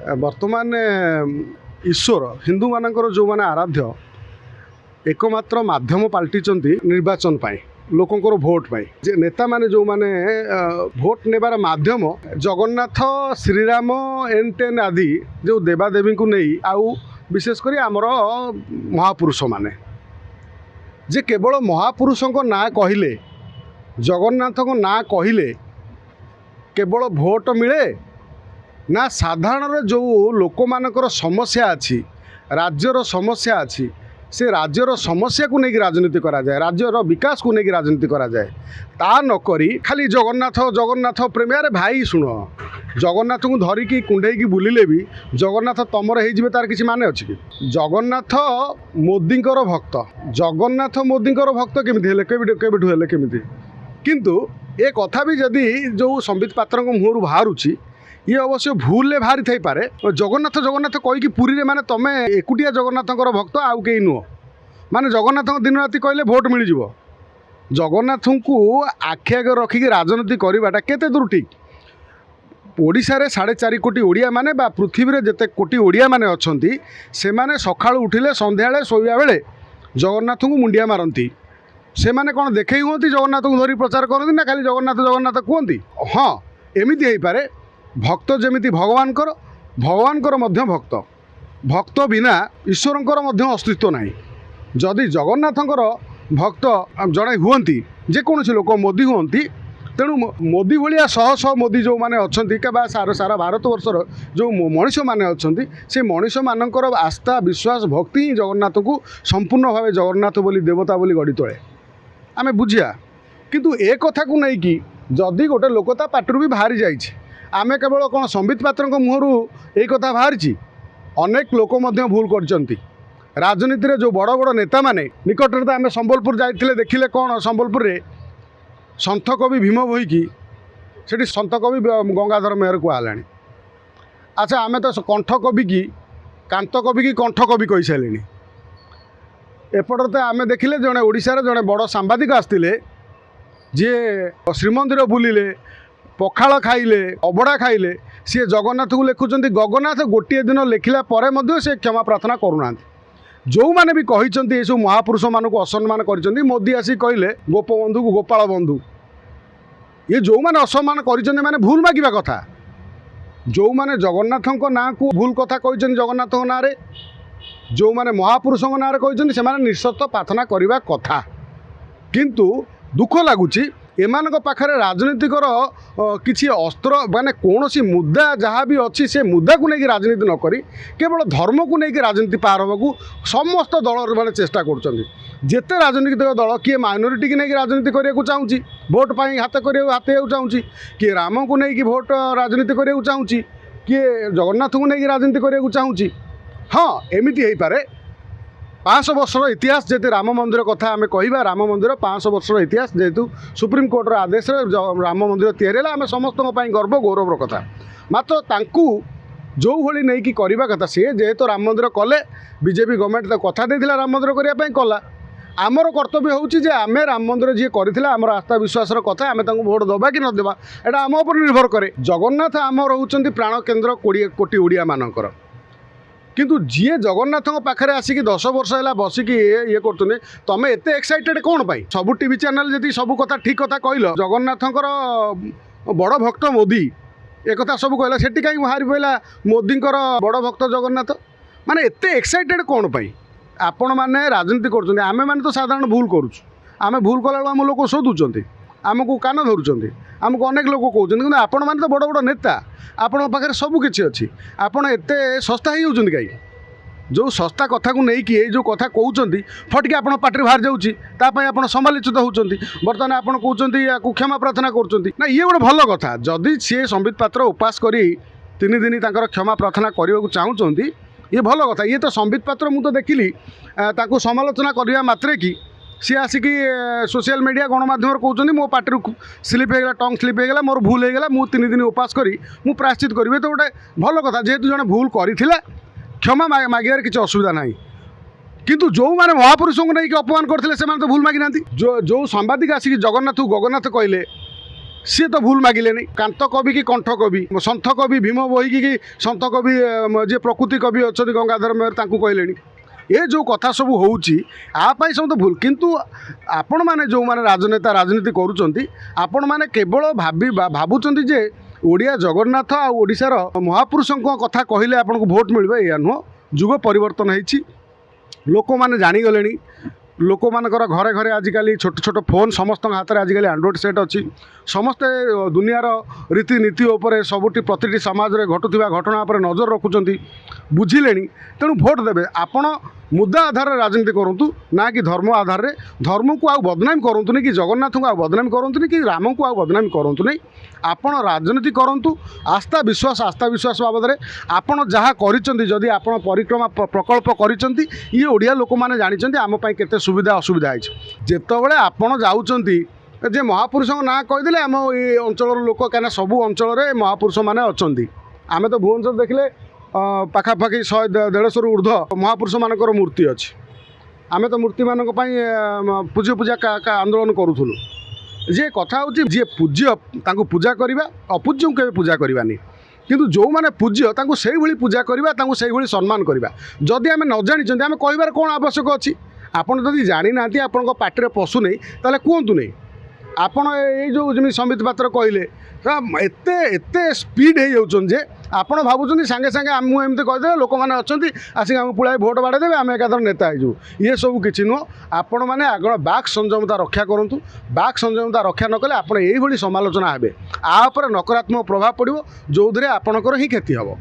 ବର୍ତ୍ତମାନ ଈଶ୍ୱର ହିନ୍ଦୁମାନଙ୍କର ଯେଉଁମାନେ ଆରାଧ୍ୟ एकमात्र माध्यम पाल्टिचंती निर्वाचन पाई लोकंकर भोट पाई जे नेता माने जो माने भोट नेबार माध्यम जगन्नाथ श्रीराम एन टेन आदि जो देवादेवी को नहीं आउ विशेषकर आमर महापुरुष माने जे केवल महापुरुषों ना कहले जगन्नाथ को ना कहले केवल भोट मिले ना साधारण जो लोक मानकर समस्या अच्छी राज्यर समस्या अच्छी से राज्यर समस्या को लेकिन राजनीति करा जाए राज्यर विकास को लेकिन राजनीति करा जाए ता नकरी खाली जगन्नाथ जगन्नाथ प्रेमी अरे भाई शुण जगन्नाथ को धरिकी कुंडेकी बुलिले भी जगन्नाथ तमर हो तार किसी माने अच्छी कि जगन्नाथ मोदींकर भक्त जगन्नाथ मोदींकर भक्त केमिठू हेले केमिति किंतु ए कथा भी जदि जो संबित पात्र मुहर बाहरुची ये अवश्य भूल बाहरी थी पारे जगन्नाथ जगन्नाथ कहीकि पुरी में माने तमें एकुटिया जगन्नाथर भक्त आउ कहीं नुह माने जगन्नाथ दिन राति कहले भोट मिल जाव जगन्नाथ को आखि आगे रखिकी राजनीति करवाटा केते दूर ठीक ओडिशा रे 4.5 कोटी ओडिया माने बा पृथ्वी रे जेते कोटी ओडिया माने अछंती से माने सकाळु उठिले संध्याळे सोइया बेले जगन्नाथ को मुंडिया मारंती से माने कोन देखै होंती जगन्नाथ को धरी प्रचार करंती ना खाली जगन्नाथ जगन्नाथ कहंती हाँ एमिति हेई पारे भक्त जमिति भगवानकर मध्य भक्त भक्त बिना ईश्वरंकर मध्य अस्तित्व नहीं जदि जगन्नाथंकर भक्त जड़े हुंती जेकोसी लोक मोदी हुंती तेणु मोदी भाया शह शह मोदी जो मैंने अच्छा सारा भारत वर्षर जो मनीष मैंने अच्छा से मनीष मानकर आस्था विश्वास भक्ति ही जगन्नाथ को संपूर्ण भाव जगन्नाथ बोली देवता बोली गढ़ी तोले आम बुझिया किंतु ए कथा को नहीं कि जदि गोटे लोकता पाटर भी बाहरी जाइए आमे केवल कौन संबित पात्र मुहरु यही कथा बाहरी अनेक लोक भूल कर राजनीति रे जो बड़ बड़ नेता माने निकटरे तो आम संबलपुर जाइए देखिले कौन संबलपुर रे सन्थ कवि भीम बोईकी से सन्थ कवि गंगाधर मेहर कहला अच्छा आम तो कंठ कवि की कांत कवि की कंठ कवि कही सारे एपटर तो आम देखिले जड़े ओडिशार जड़े बड़ सांबादिक आसते जी श्रीमंदिर बुलिले पखाल खाइले अबड़ा खाइले सी जगन्नाथ को लिखुंट जगन्नाथ गोटे दिन लिखला से क्षमा प्रार्थना करूना जो मैंने भी कही सब महापुरुष मान को असम्मान कर मोदी आसी कहले गोपबंधु को गोपाल बंधु ये जो मैंने असम्मान कर मैंने भूल मागिबा कथा जो मैंने जगन्नाथ ना को भूल कथा कही जगन्नाथ ना जो मैंने महापुरुष ना कही निश्चित प्रार्थना करने कथा किंतु दुख लगुच एमान पाखरे राजनीतिकर किसी अस्त्र माने कौन सी मुद्दा जहाँ भी अच्छी से मुद्दा को लेकिन राजनीति नक केवल धर्म को लेकिन राजनीति पार होगा समस्त दल मैंने चेष्टा करते राजनीतिक दल किए माइनोरिटी की लेकिन राजनीति करने को चाहूँगी भोट पाई हाथ चाहूँगी किए राम को लेकिन भोट राजनीति करने को चाहूँगी किए जगन्नाथ को लेकिन राजनीति करने को चाहूँगी हाँ एमती हो पारे 500 वर्षर इतिहास जेते राम मंदिर कथा आम कह राम मंदिर 500 वर्षर इतिहास जेहेतु सुप्रीम कोर्टर आदेश राम मंदिर तैयारी है आम समस्त गर्व गौरवर कथा मात्र तांकू जो भली नहीं कि करवा कथा सी जेहेतु राम मंदिर कले बीजेपी गवर्नमेंट तो कथा देथिला राम मंदिर करने कला आमर कर्तव्य होउची जे आमे राम मंदिर जी करथिला आमर आस्था विश्वास कथा आमे तांकू भोट दबा कि न देबा एटा आम उपर निर्भर करे जगन्नाथ आम रहउचंती प्राण केन्द्र 20 कोटी ओडिया मानकर किंतु जी जगन्नाथ पाखे आसिक 10 वर्ष है बसिकी ये कर तुम एत एक्साइटेड कौन पाई सब टीवी चैनल जी सब कथा ठीक कथा कहल जगन्नाथंकर बड़ भक्त मोदी एक सब कहला से कहीं बाहरी पड़ा मोदींकर बड़ भक्त जगन्नाथ माने एत एक्साइटेड कौन पाई आपण मैंने राजनीति कर आमे मैंने तो साधारण भूल करुँ आम भूल कला आम लोग शोधुंट आमको कान धरुंच आमको अनेक लोग कहते कि आपण मैंने तो बड़ बड़ नेता आपण पाखे सबकि अच्छी आपड़ एत सस्ता होती कहीं जो सस्ता कथा को लेकिन ये जो कथा कहते फटके आप पार्टी बाहर जाऊँगी समालोचित होती बर्तमान आप कहते या क्षमा प्रार्थना कर ये गोटे भल कथा जदि सी संबित पात्र उपास कर 3 दिन क्षमा प्रार्थना करने को चाहूँगी ये भल कथा ये तो संबित पात्र मुझे देखिली समालोचना करने मात्रे कि सी आसिकी सोशल मीडिया गणमाध्यम कहते मो पार्टी स्लीप होगा टंग स्लीप होगा मोर भूल होगा मुझे 3 दिन उपास करी मु प्रायश्चित करी तो गोटे भल कथा जेहेतु जड़े भूल करथिला क्षमा मागिबार किसी असुविधा ना किंतु जो मैंने महापुरुषों को नहीं अपमान करते से तो भूल मागी ना जो सांबादिक आसिक जगन्नाथ गगन्नाथ कहले सी तो भूल मागिले नहीं कांत कवि कि कंठ कवि सन्थ कवि भीम बोहिकी कि सन्थ कवि जे प्रकृति कवि अच्छा गंगाधर मेहर तांकू कहले ये जो कथा सब होपाई सब तो भूल किंतु आपण मैंने जो मैंने राजनेता राजनीति करुँच आपण मैंने केवल भावुं जे ओडिया जगन्नाथ आ ओडिशार महापुरुषों कथा कहले आपन को भोट मिलबे या नुह जुग परिवर्तन होती लोक मैंने जानीगले लोक मानकर घरे घरे आजिकल छोट छोट फोन समस्त हाथ में आजिकल एंड्रॉइड सेट अच्छी समस्ते दुनियार रीतिनीति उपर सबुठी प्रति समाज में घटुवा घटना पर नजर रखुंट बुझिले तेणु भोट देवे आपण मुद्दा आधार राजनीति करूँ ना कि धर्म आधार रे धर्म को आउ बदनाम करूँ कि जगन्नाथ को आउ बदनाम करूँ कि राम को आउ बदनाम करूँ नहीं आपण राजनीति करूँ आस्था विश्वास बाबद में आपण जहाँ करी आपण परिक्रमा प्रकल्प करी ये ओडिया लोक मैंने जानते आम केते सुविधा असुविधा है जितेबाला आपण जाऊँगी जे महापुरुष ना कहीदे आम ये अंचल लोक कहीं सबू अंचल महापुरुष मैंने अच्छा आम तो भुवनेश्वर देखले पाखापाखि 100-150 ऊर्ध्व महापुरुष मानकर मूर्ति अच्छी आम तो मूर्ति मान पूज्य पूजा का आंदोलन करूँ जे कथा हूँ जी पूज्य तांको पूजा करवा अपूज्य के पूजा करवानी किंतु जो मैंने पूज्य तांको सेही भली पूजा करवा तांको सेही भली सम्मान करवा जदि आम न जानी आम कहबार कौन आवश्यक अच्छी आपड़ जदि जानी ना आपण पार्टी पशु नहीं ताले कहतु नहीं आपण ये जो जमी संबित पात्र कहले एते एते स्पीड हो जे आपण भावुं सांगे सांगे मुझे कहीदे लोक मैंने अच्छा आसिक आम पुଳାଏ भोट बाड़े देवे आम एकाधर नेता हो ये सब किसी नुह आपण मैंने आग बाक संयमता रक्षा करूँ बाक संयमता रक्षा न कले आप समालोचना हे आपर नकारात्मक प्रभाव पड़ो जो आपणकर ही क्षति हम।